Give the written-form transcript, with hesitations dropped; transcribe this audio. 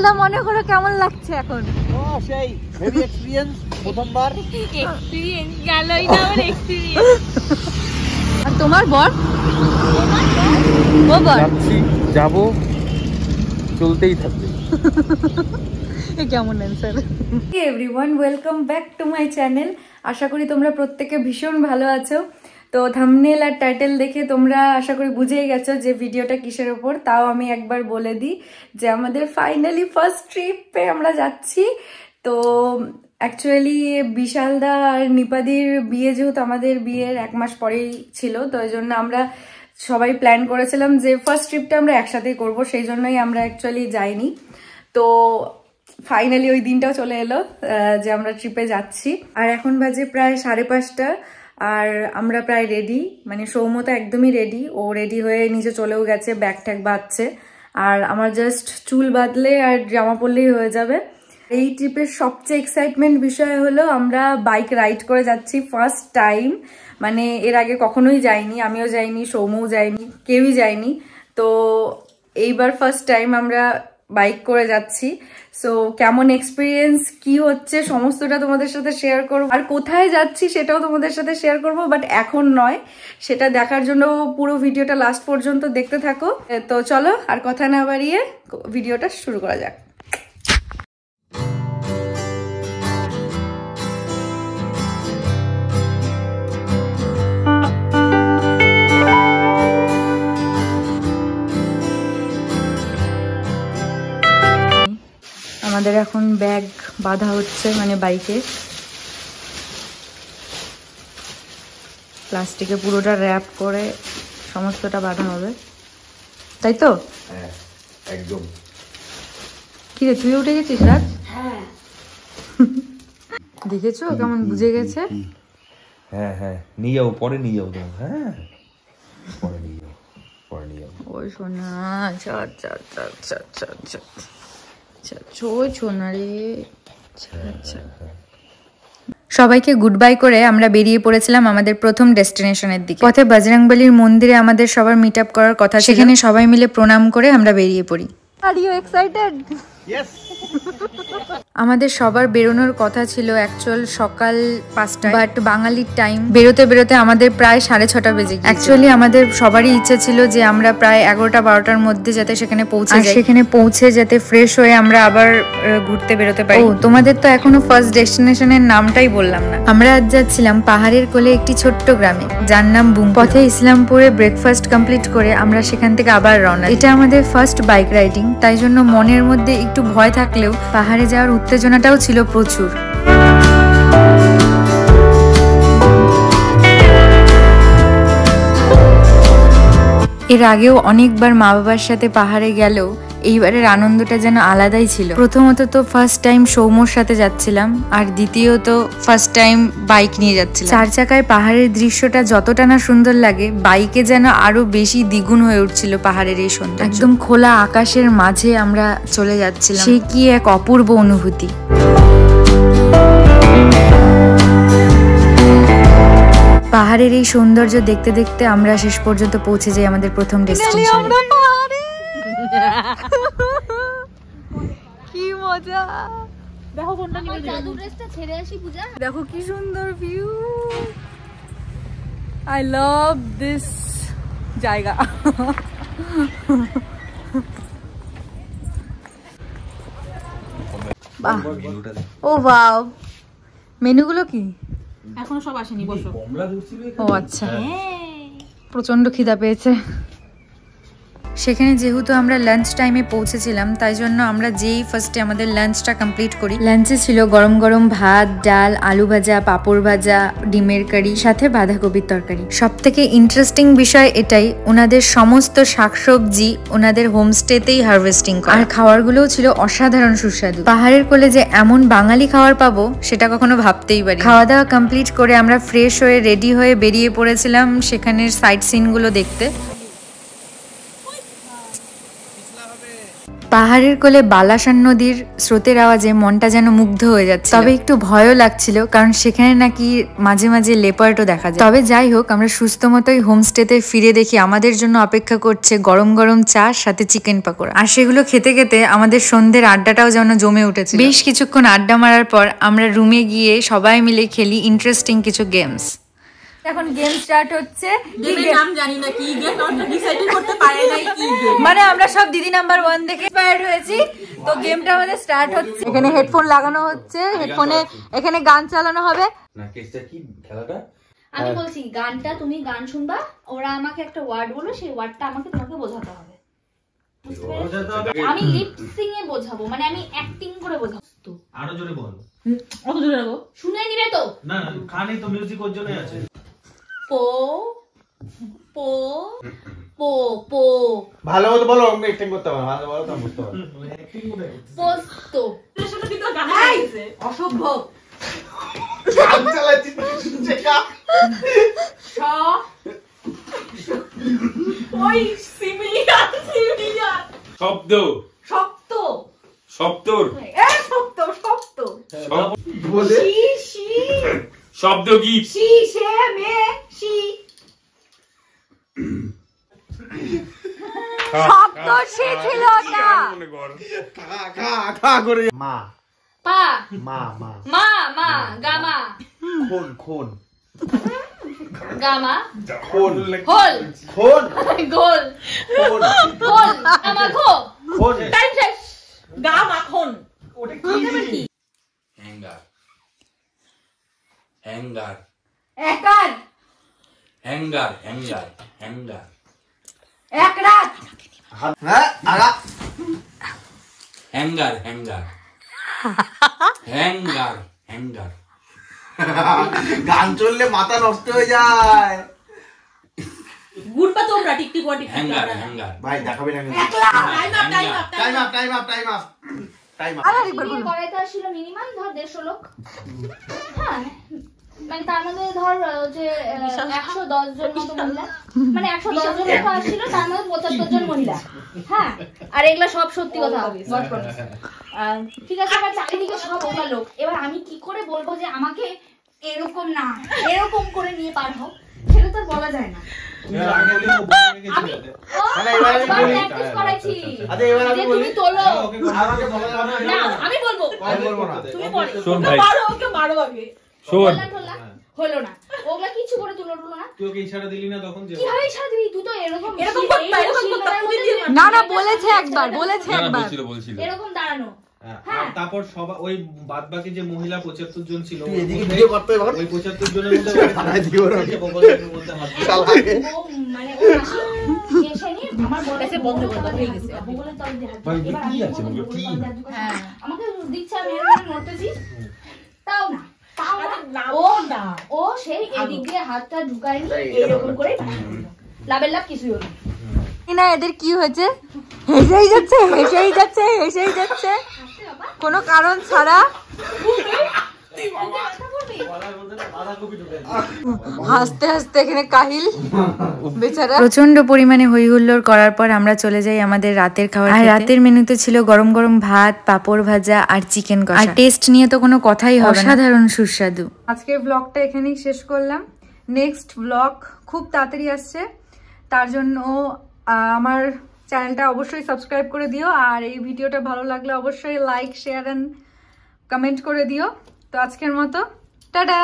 বিশালদা মনে করো কেমন লাগছে এখন? ও সেই হেভি এক্সপেরিয়েন্স, প্রথমবার এক্সপেরিয়েন্স গেলই না আমার এক্সপেরিয়েন্স। আর তোমার বর? ও বর যাচ্ছি, যাব, চলতেই থাকবে। কেমন answer. Everyone, welcome back to my channel. আশা করি তোমরা প্রত্যেকে ভীষণ ভালো আছো। তো থাম্বনেল আর টাইটেল দেখে তোমরা আশা করি বুঝেই গেছো যে ভিডিওটা কিসের ওপর। তাও আমি একবার বলে দিই যে আমাদের ফাইনালি ফার্স্ট ট্রিপে আমরা যাচ্ছি। তো অ্যাকচুয়ালি বিশালদা আর নিপাদির বিয়ে যেহেতু আমাদের বিয়ের 1 মাস পরেই ছিল, তো এই জন্য আমরা সবাই প্ল্যান করেছিলাম যে ফার্স্ট ট্রিপটা আমরা একসাথেই করব, সেই জন্যই আমরা অ্যাকচুয়ালি যাইনি। তো ফাইনালি ওই দিনটাও চলে এলো যে আমরা ট্রিপে যাচ্ছি। আর এখন বাজে প্রায় 5:30 আর আমরা প্রায় রেডি, মানে সৌম্য তো একদমই রেডি, ও রেডি হয়ে নিচে চলেও গেছে, ব্যাগ ট্যাগ বাঁধছে। আর আমার জাস্ট চুল বাঁধলে আর জামা পরলেই হয়ে যাবে। এই ট্রিপের সবচেয়ে এক্সাইটমেন্ট বিষয় হলো আমরা বাইক রাইড করে যাচ্ছি ফার্স্ট টাইম। মানে এর আগে কখনোই যাইনি, আমিও যাইনি, সৌম্যও যায়নি, কেউই যায়নি। তো এইবার ফার্স্ট টাইম আমরা বাইক করে যাচ্ছি। সো কেমন এক্সপিরিয়েন্স, কি হচ্ছে, সমস্তটা তোমাদের সাথে শেয়ার করবো। আর কোথায় যাচ্ছি সেটাও তোমাদের সাথে শেয়ার করব, বাট এখন নয়, সেটা দেখার জন্য পুরো ভিডিওটা লাস্ট পর্যন্ত দেখতে থাকো। তো চলো আর কথা না বাড়িয়ে ভিডিওটা শুরু করা যাক। আমাদের এখন ব্যাগ বাঁধা হচ্ছে, মানে বাইকে প্লাস্টিকে পুরোটা র্যাপ করে সমস্তটা বাঁধা হবে, তাই তো? হ্যাঁ একদম। কি রে, তুই উঠে গেছিস রাত? হ্যাঁ। দেখেছো কেমন বুঝে গেছে? হ্যাঁ হ্যাঁ, নিয়ে যাবো, পরে নিয়ে যাবো তোমার। হ্যাঁ পরে নিয়ে যাবো, পরে নিয়ে যাবো। ওই সোনা, আচ্ছা আচ্ছা আচ্ছা আচ্ছা আচ্ছা আচ্ছা আচ্ছা, ওই সোনা রে। আচ্ছা। সবাইকে গুড বাই করে আমরা বেরিয়ে পড়েছিলাম আমাদের প্রথম ডেস্টিনেশনের দিকে। পথে বজরংবলীর মন্দিরে আমাদের সবার মিট আপ করার কথা, সেখানে সবাই মিলে প্রণাম করে আমরা বেরিয়ে পড়ি। Are you excited? ইয়েস। আমাদের সবার বেরোনোর কথা ছিল অ্যাকচুয়াল সকাল 5টায়, বাট বাঙালির টাইম বেরোতে বেরোতে আমাদের প্রায় 6:30 বেজে গিয়েছে। অ্যাকচুয়ালি আমাদের সবারই ইচ্ছে ছিল যে আমরা প্রায় 11টা-12টার মধ্যে যাতে সেখানে পৌঁছে যাই, সেখানে পৌঁছে যাতে ফ্রেশ হয়ে আমরা আবার ঘুরতে বেরোতে পারি। ও, তোমাদের তো এখনো ফার্স্ট ডেস্টিনেশনের নামটাই বললাম না। আমরা আজ যাচ্ছিলাম পাহাড়ের কোলে একটি ছোট্ট গ্রামে, যার নাম বুং। পথে ইসলামপুরে ব্রেকফাস্ট কমপ্লিট করে আমরা সেখান থেকে আবার রওনা। এটা আমাদের ফার্স্ট বাইক রাইডিং, তাই জন্য মনের মধ্যে একটু ভয় থাকলেও পাহাড়ে যাওয়ার উত্তেজনাটাও ছিল প্রচুর। এর আগেও অনেকবার মা বাবার সাথে পাহাড়ে গেলেও এইবারের আনন্দটা যেন আলাদাই ছিল। প্রথমত তো ফার্স্ট টাইম সৌম্যর সাথে যাচ্ছিলাম, আর দ্বিতীয়ত ফার্স্ট টাইম বাইক নিয়ে যাচ্ছিলাম। 4 চাকায় পাহাড়ের দৃশ্যটা যতটা না সুন্দর লাগে, বাইকে যেন আরো বেশি দ্বিগুণ হয়ে উঠছিল পাহাড়ের এই সৌন্দর্য। একদম খোলা আকাশের মাঝে আমরা চলে যাচ্ছিলাম, সে কি এক অপূর্ব অনুভূতি। পাহাড়ের এই সৌন্দর্য দেখতে দেখতে আমরা শেষ পর্যন্ত পৌঁছে যাই আমাদের প্রথম ডেস্টিনেশনে। কি মজা! দেখো কোনটা নিয়ে জাদু ড্রেসটা ছেড়ে আসি পূজা। দেখো কি সুন্দর ভিউ। আই লাভ দিস জায়গা। বাহ, ও ওয়াও। মেনুগুলো কি? এখনো সব আসেনি, বসো। ও আচ্ছা, প্রচন্ড খিদা পেয়েছে। সেখানে যেহেতু আমরা লাঞ্চ টাইমে পৌঁছেছিলাম, তাই জন্য আমরা যেই ফার্স্টে আমাদের লাঞ্চটা কমপ্লিট করি। লাঞ্চে ছিল গরম গরম ভাত, ডাল, আলু ভাজা, পাঁপড় ভাজা, ডিমের কারি, সাথে বাঁধাকপির তরকারি। সব থেকে ইন্টারেস্টিং বিষয় এটাই, ওনাদের সমস্ত শাকসবজি ওনাদের হোমস্টেতেই হারভেস্টিং করে। আর খাবারগুলোও ছিল অসাধারণ সুস্বাদু। পাহাড়ের কোলে যে এমন বাঙালি খাবার পাবো সেটা কখনো ভাবতেই পারি। খাওয়া দাওয়া কমপ্লিট করে আমরা ফ্রেশ হয়ে রেডি হয়ে বেরিয়ে পড়েছিলাম সেখানের সাইট সিনগুলো দেখতে। পাহাড়ের কোলে বালাসন নদীর স্রোতের আওয়াজে মনটা যেন মুগ্ধ হয়ে যাচ্ছে, তবে একটু ভয়ও লাগছিল কারণ সেখানে নাকি মাঝে মাঝে লেপার্ডও দেখা যায়। তবে যাই হোক, আমরা সুস্থ মতোই হোমস্টেতে ফিরে দেখি আমাদের জন্য অপেক্ষা করছে গরম গরম চা সাথে চিকেন পাকোড়া। আর সেগুলো খেতে খেতে আমাদের সন্ধ্যের আড্ডাটাও যেন জমে উঠেছে। বেশ কিছুক্ষণ আড্ডা মারার পর আমরা রুমে গিয়ে সবাই মিলে খেলি ইন্টারেস্টিং কিছু গেমস। এখন গেম স্টার্ট হচ্ছে। নাম জানি না কি গেম, আমরা ডিসাইড করতে পারি নাই কি গেম। মানে আমরা সব দিদি নাম্বার 1 দেখে ইন্সপায়ার্ড হয়েছি। তো গেমটা আমাদের স্টার্ট হচ্ছে। এখানে হেডফোন লাগানো হচ্ছে, হেডফোনে এখানে গান চালানো হবে। না কেসটা কি খেলাটা? আমি বলছি গানটা, তুমি গান শুনবা, ওরা আমাকে একটা ওয়ার্ড বলবে, সেই ওয়ার্ডটা আমাকে তোমাকে বোঝাতে হবে। আমি লিপ সিং এ বোঝাবো, মানে আমি অ্যাক্টিং করে বোঝাবো। আরো জোরে বল। অত জোরে রাখো, শুনে নিবে তো? না কানে তো মিউজিক ওর জন্যই আছে। পো পো পো পো ভালো মতো বলো, আমি অ্যাক্টিং করতে পারবো, ভালো বলো তো বুঝতে পারবো। পোস্ত সেটা কিন্তু গান গাইছে। অসভ্য গান চালাচ্ছি শুনছে কা। স ওই সিমিলিয়ার শব্দ শক্ত শব্দর এ শক্ত শক্ত বলে শি শি শব্দ কি? শি সে মে শি শব্দ সে ছিল না। খা করে মা পা মা মা মা মা গামা খুন খুন গামা খুন হোল খুন গোল খুন হোল গামা ঘো খুন টাইম শেষ গা মাখন। ওটা কি? হ্যাঙ্গার হ্যাঙ্গার একার হ্যাঙ্গার হ্যাঙ্গার হ্যাঙ্গার এক রাত হ্যাঁ আগা হ্যাঙ্গার হ্যাঙ্গার হ্যাঙ্গার হ্যাঙ্গার গান চললে মাথা নষ্ট হয়ে যায়। গুড পা তোমরা টিকটিক ওয়া টিকটিক। হ্যাঙ্গার হ্যাঙ্গার ভাই দেখাবে না একলা time up time up time up time up time up time up. বিয়ে করাইতে আসছিল মিনিমাম ধর 150 লোক। হ্যাঁ মানে তার মধ্যে ধর যে 110 জন মতো মহিলা, মানে 110 জন লোক আসছিল, তার মধ্যে 75 জন মহিলা। হ্যাঁ আর এগুলা সব সত্যি কথা, গড প্রমিস। ঠিক আছে, আমার চারিদিকে সব ওগুলা লোক। এবার আমি কি করে বলবো যে আমাকে এরকম না এরকম করে নিয়ে পার হও, সেটা তো বলা যায় না। আমি প্র্যাকটিস করাইছি যে তুমি তোলো। না আমি বলবো, তুমি পরে শোন ভাই, মারো ওকে, মারো আগে। শোন হলো না, ওগুলা কিছু করে তুলো না। তুই ওকে ইশারা দিলি না তখন যে কিভাবে ইশারা দিবি? তুই তো এরকম এরকম করতে, এরকম করতে, তুমি দিয়ে মারো। না না, বলেছে একবার, বলেছে একবার। বলছিল এরকম দাঁড়ানো। আর তারপর সবাই ওই বাদ বাকি যে মহিলা 75 জন ছিল, এদিকে ভিডিও করতে হবে ওই 75 জনের মধ্যে বাড়াই দিও না বগলের মধ্যে হাত দিয়ে চালাকে ও মানে ও হাসি এসে নিয়ে আমার বলেছে বন্ধ করে হয়ে গেছে। বলে তো আমি হাত ভাই, এবার কি আমি আছে? বলবো, কি? হ্যাঁ আমাকে দিচ্ছে, আমি এরকম নড়তেছি, তাও না তাও না। ও না, ও সেই এদিক দিয়ে হাতটা ঢুকায়নি, এরকম করে লাভের লাভ কিছুই হলো না। এদের কি হয়েছে? হেসেই যাচ্ছে হেসেই যাচ্ছে হেসেই যাচ্ছে কোনো কারণ ছাড়া। হাসতে হাসতে এখানে কাহিল বেচারা। প্রচন্ড পরিমাণে হই হুল্লোড় করার পর আমরা চলে যাই আমাদের রাতের খাবার। আর রাতের মেনুতে ছিল গরম গরম ভাত, পাঁপড় ভাজা আর চিকেন কষা। আর টেস্ট নিয়ে তো কোনো কথাই হবে না, অসাধারণ সুস্বাদু। আজকের ব্লগটা এখানেই শেষ করলাম। নেক্সট ব্লগ খুব তাড়াতাড়ি আসছে, তার জন্য আমার চ্যানেলটা অবশ্যই সাবস্ক্রাইব করে দিও। আর এই ভিডিওটা ভালো লাগলে অবশ্যই লাইক, শেয়ার এন্ড কমেন্ট করে দিও। তো আজকের মতো টাটা।